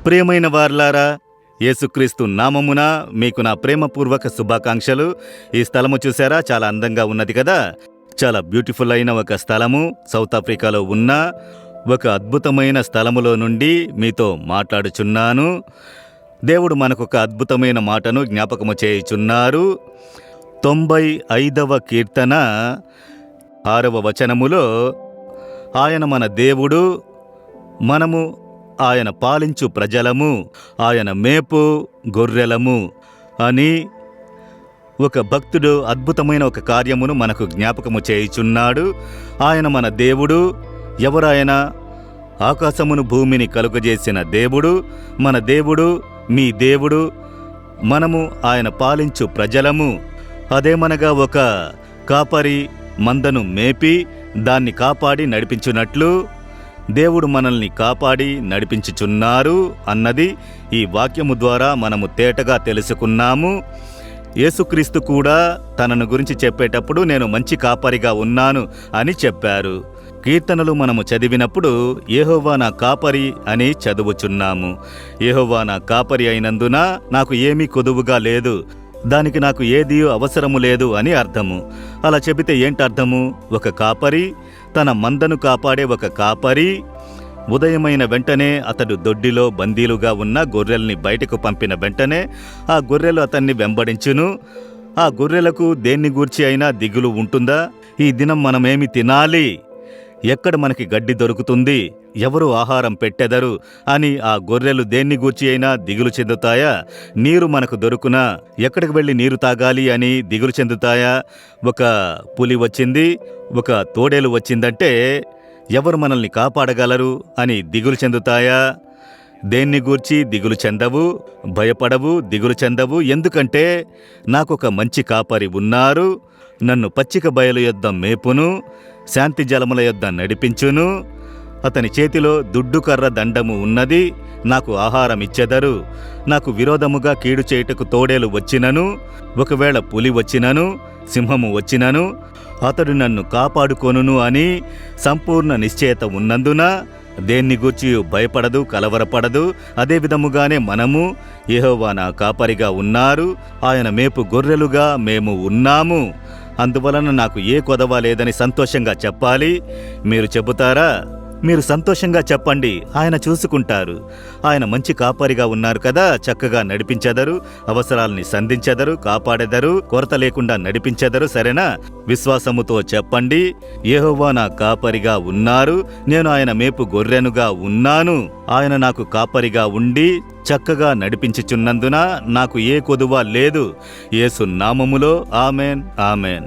ప్రియమైన వార్లారా, యేసుక్రీస్తు నామమున మీకు నా ప్రేమపూర్వక శుభాకాంక్షలు. ఈ స్థలము చూసారా, చాలా అందంగా ఉన్నది కదా. చాలా బ్యూటిఫుల్ అయిన ఒక స్థలము, సౌత్ ఆఫ్రికాలో ఉన్న ఒక అద్భుతమైన స్థలములో నుండి మీతో మాట్లాడుచున్నాను. దేవుడు మనకొక అద్భుతమైన మాటను జ్ఞాపకము చేయుచున్నారు. 95వ కీర్తన 6వ వచనములో, ఆయన మన దేవుడు, మనము ఆయన పాలించు ప్రజలము, ఆయన మేపు గొర్రెలము అని ఒక భక్తుడు అద్భుతమైన ఒక కార్యమును మనకు జ్ఞాపకము చేయుచున్నాడు. ఆయన మన దేవుడు. ఎవరాయన? ఆకాశమును భూమిని కలుగజేసిన దేవుడు, మన దేవుడు, మీ దేవుడు. మనము ఆయన పాలించు ప్రజలము. అదేమనగా ఒక కాపరి మందను మేపి దాన్ని కాపాడి నడిపించున్నట్లు దేవుడు మనల్ని కాపాడి నడిపించుచున్నారు అన్నది ఈ వాక్యము ద్వారా మనము తేటగా తెలుసుకున్నాము. యేసుక్రీస్తు కూడా తనను గురించి చెప్పేటప్పుడు నేను మంచి కాపరిగా ఉన్నాను అని చెప్పారు. కీర్తనలు మనము చదివినప్పుడు యెహోవా నా కాపరి అని చదువుచున్నాము. యెహోవా నా కాపరి అయినందున నాకు ఏమీ కొదువుగా లేదు, దానికి నాకు ఏదీ అవసరము లేదు అని అర్థము. అలా చెబితే ఏంటర్థము? ఒక కాపరి, తన మందను కాపాడే ఒక కాపరి, ఉదయమైన వెంటనే అతడు దొడ్డిలో బందీలుగా ఉన్న గొర్రెల్ని బయటకు పంపిన వెంటనే ఆ గొర్రెలు అతన్ని వెంబడించును. ఆ గొర్రెలకు దేన్ని గూర్చి అయినా దిగులు ఉంటుందా? ఈ దినం మనమేమి తినాలి, ఎక్కడ మనకి గడ్డి దొరుకుతుంది, ఎవరు ఆహారం పెట్టెదరు అని ఆ గొర్రెలు దేన్ని గూర్చి అయినా దిగులు చెందుతాయా? నీరు మనకు దొరుకునా, ఎక్కడికి వెళ్ళి నీరు తాగాలి అని దిగులు చెందుతాయా? ఒక పులి వచ్చింది, ఒక తోడేలు వచ్చిందంటే ఎవరు మనల్ని కాపాడగలరు అని దిగులు చెందుతాయా? దేన్ని గూర్చి దిగులు చెందవు, భయపడవు, దిగులు చెందవు. ఎందుకంటే నాకొక మంచి కాపరి ఉన్నారు. నన్ను పచ్చిక బయలు యొద్ద మేపును, శాంతి జలముల యొద్ద నడిపించును. అతని చేతిలో దుడ్డుకర్ర దండము ఉన్నది, నాకు ఆహారం ఇచ్చెదరు. నాకు విరోధముగా కీడు చేయుటకు తోడేలు వచ్చినను, ఒకవేళ పులి వచ్చినను, సింహము వచ్చినను, అతడు నన్ను కాపాడుకొనును అని సంపూర్ణ నిశ్చయత ఉన్నందున దేన్ని గూర్చి భయపడదు, కలవరపడదు. అదే విధముగానే మనము యెహోవా నా కాపరిగా ఉన్నారు, ఆయన మేపు గొర్రెలుగా మేము ఉన్నాము, అందువలన నాకు ఏ కొదవ లేదని సంతోషంగా చెప్పాలి. మీరు చెబుతారా? మీరు సంతోషంగా చెప్పండి, ఆయన చూసుకుంటారు. ఆయన మంచి కాపరిగా ఉన్నారు కదా, చక్కగా నడిపించెదరు, అవసరాల్ని సంధించెదరు, కాపాడెదరు, కొరత లేకుండా నడిపించెదరు. సరేనా? విశ్వాసముతో చెప్పండి, యెహోవా నా కాపరిగా ఉన్నారు, నేను ఆయన మేపు గొర్రెనుగా ఉన్నాను. ఆయన నాకు కాపరిగా ఉండి చక్కగా నడిపించుచున్నందున నాకు ఏ కొదువ లేదు. యేసు నామములో ఆమెన్, ఆమెన్.